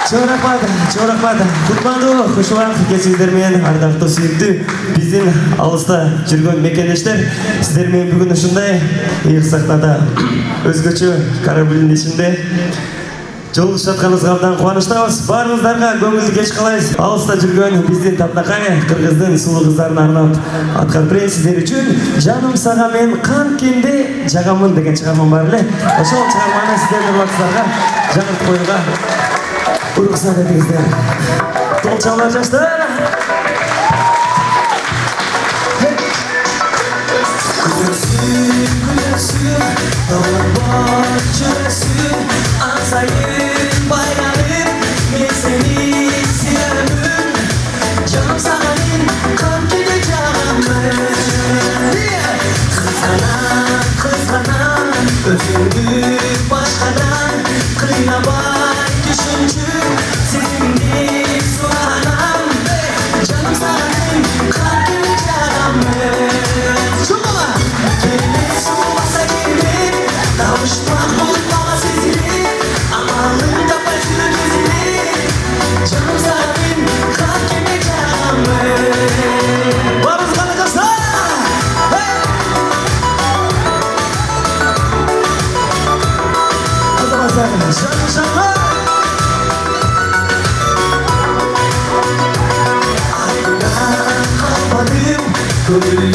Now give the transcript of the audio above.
Чоң рахмат. Кутмандуу кушубак кечиңиздер менен ардактуу сүйүктүү биздин алыста жүргөн мекендештер. Сиздер менен бүгүн ушундай ыйык сахнада өзгөчө кораблдин ичинде жолугушуп жатканыбызга абдан кубанычтабыз. Баарыңыздарга көңүлдүү кеч каалайбыз. Алыста жүргөн биздин Татнакай кыргыздын сулуу кыздарына арнап аткарып берейин сиздер үчүн. Жаным сага мен канткенде жагамын деген чыгармам бар эле. Ошол чыгарманы сиздердин убактыңыздарга жаңыртып коюуга уруксат этиңиздер. Толчалар жаштар. Gülürsün, dağlar çöksün, ansayın bayranın, ben seni seviyorum. Canım senin, kan gibi canım. Kıskanan, özündü başkadan, kıynamay düşüncü, seninle sulanam. Canım senin, kan gibi canım. Kavuşmak mutlaka sizinle, amanın da başını bizimle. Canım senin, kan gibi canım. Varız kalacaklar. O zaman sen canım canım. Aklına kalmadım, gönül